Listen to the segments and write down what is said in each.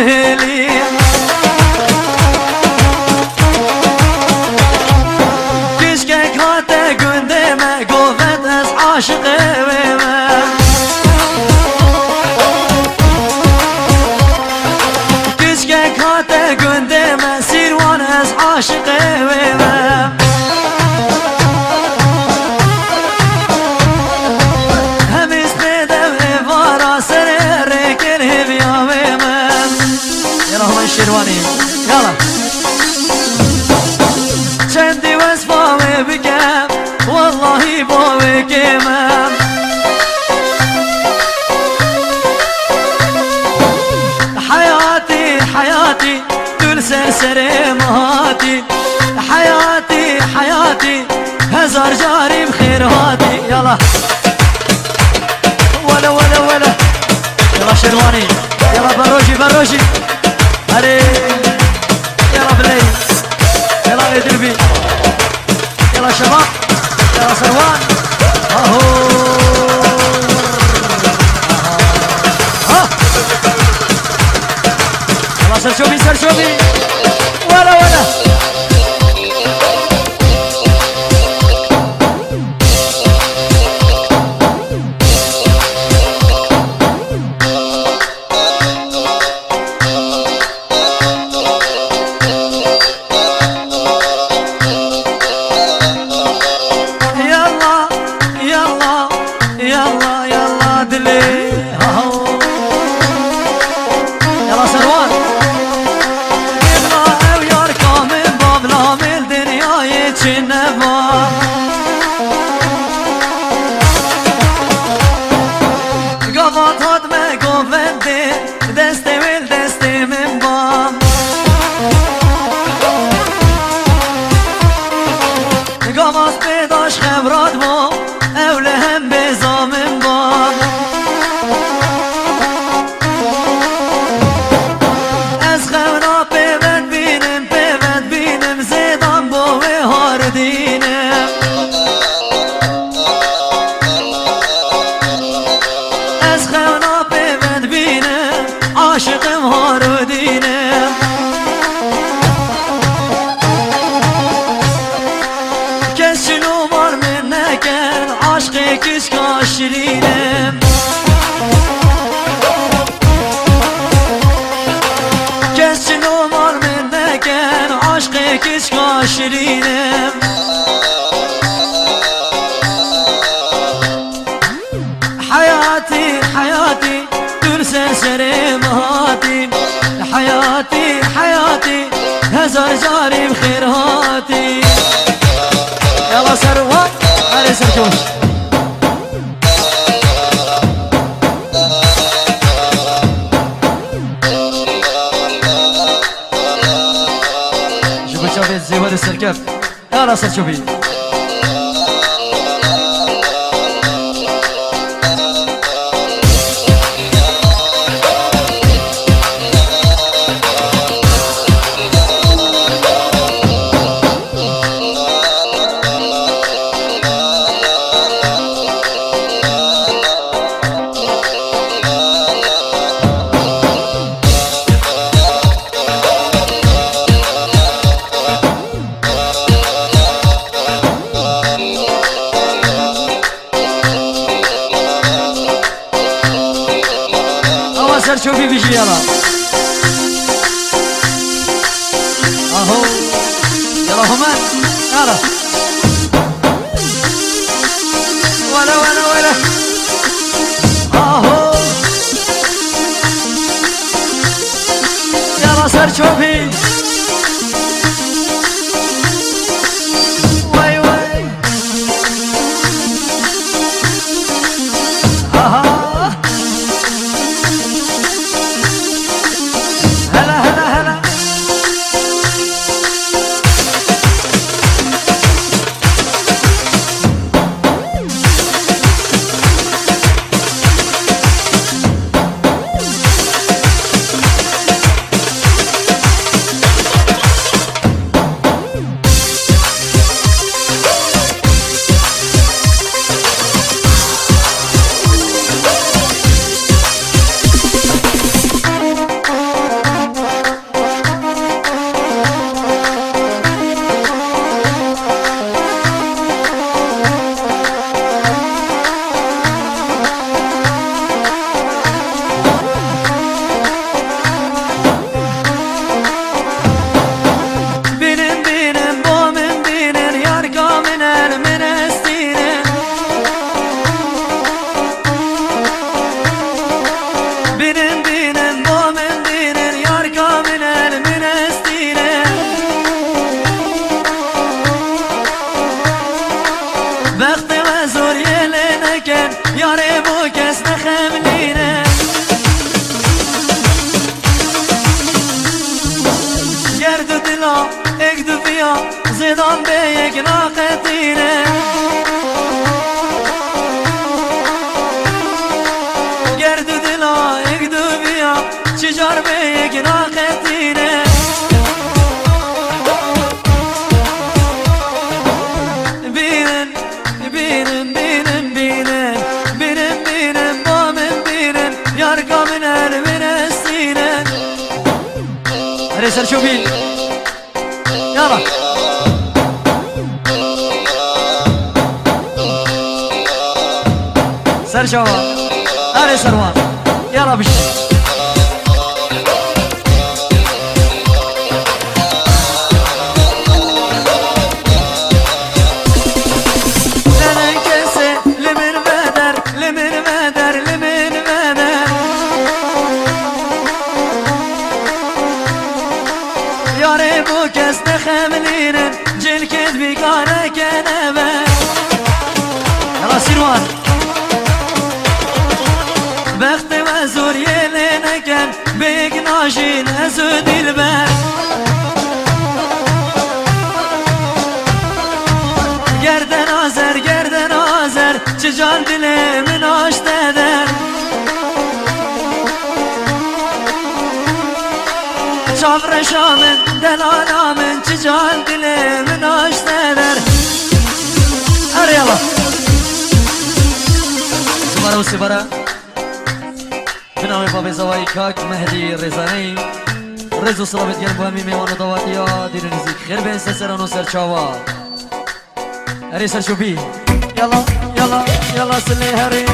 الهلي كشكك هاته قندمه قوفت از عاشق ويمه كشكك هاته قندمه سيروان از عاشق ويمه شيرواني يلا شندي واسفاوي بكام والله بوي كمام حياتي حياتي كل سرسري مهاتي حياتي حياتي هزار جاري بخير هاتي يلا ولا ولا ولا يلا شيرواني يلا بروجي بروجي هري يلا بلي يلا ادربي يلا شباب يلا سروان اهو يلا سرشوبي سرشوبي ولا ولا شيرينم حياتي حياتي دور سرسري مهاتي حياتي حياتي هزار جاري بخير هاتي يلا سروان علي سركوش زيوان السركب يا راس الشوبي شوفي بيجي يلا اهو يلا همان يلا ولا ولا ولا اهو يلا سر شوفي واي واي اها زدان به یک ناقتینه گردو دلا یک دو بیا چجار به یک ناقتینه بینن بینن بینن بینن بینن بینن با من بینن یار کامن هر برستینن هره سر شو بین یالا سر شوان هره سروان یالا بش یاره بو کس نخملینن جل کد بیگانه کنمه یلا سیروان بخت و زور یلی نکن بیگ ناشین ازو دیل بر گردن آزر چجان دل من آشته در شافر شامن دلالامن چجان دل من آشته در اره یلا زباره و سباره بنام باب زوایی کاک مهدی رزانی رز و سلامت گرم با همی میوان و دواتی ها دیر نزیک خیر بین سران و سرچاوا اره سرشوبی یلا یلا یلا سلی هری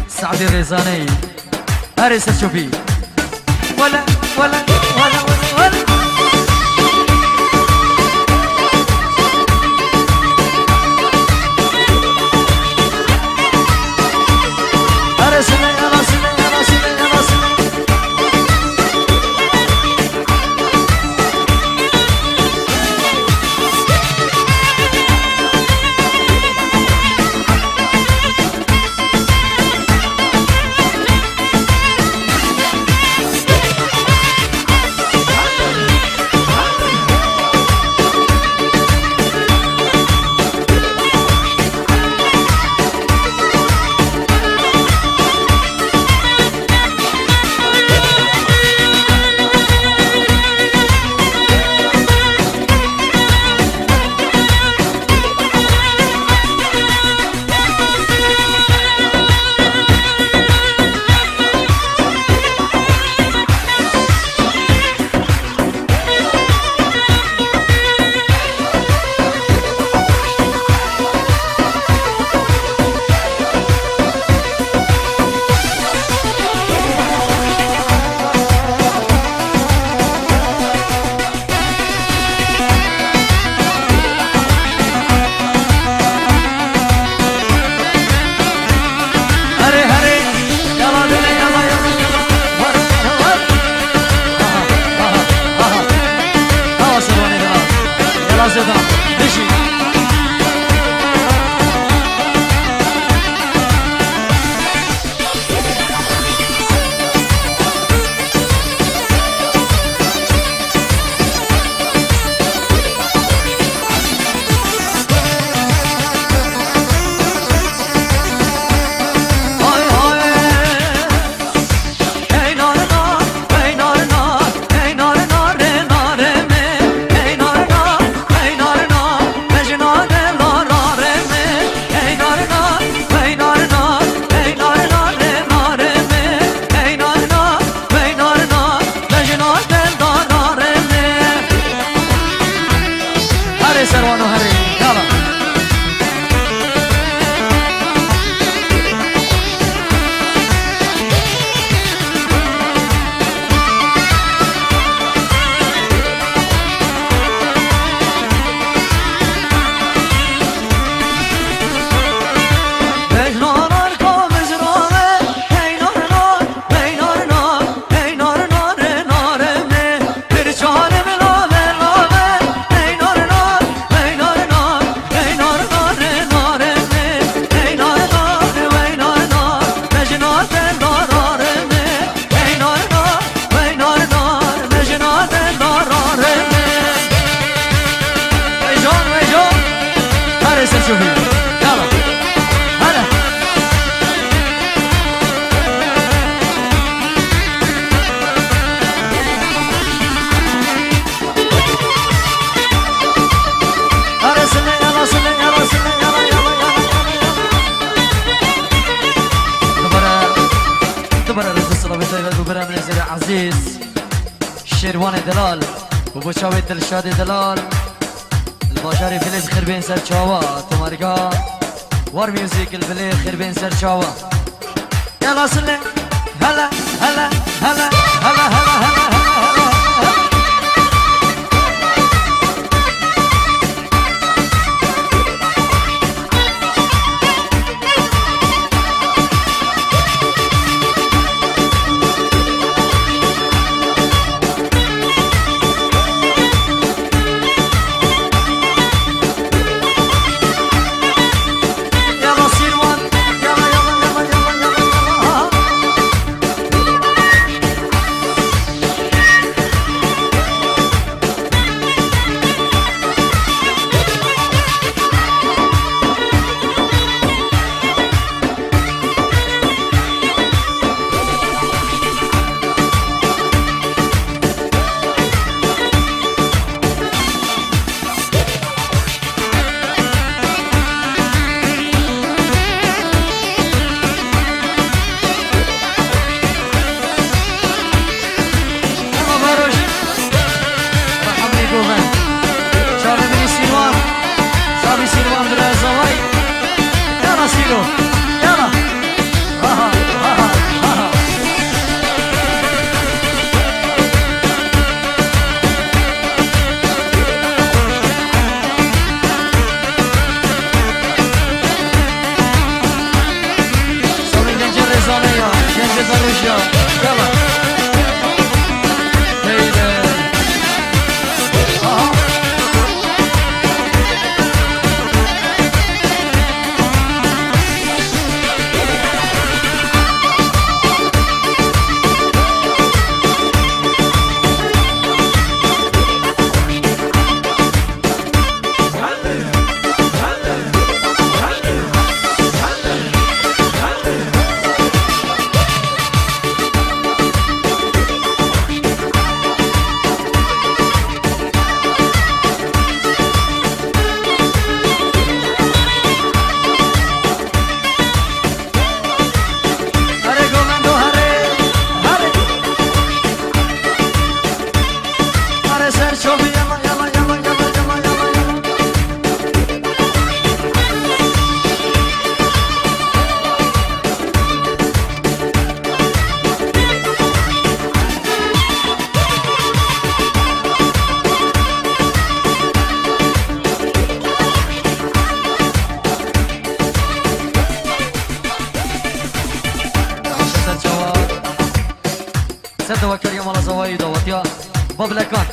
سعد الرزاني هارس الشوفي ولا ولا ولا ولا هارس صلابت ايباد وبرام نزل عزيز شيروان دلال وبوشاوي دلشاد دلال الباشاري فيلز خير بين سر شاوا تماركا وار ميوزيك الفيلي خير بين سر شاوا يلا سلم هلا هلا هلا هلا هلا هلا سد وكريم على زوايد وطيا بابلكان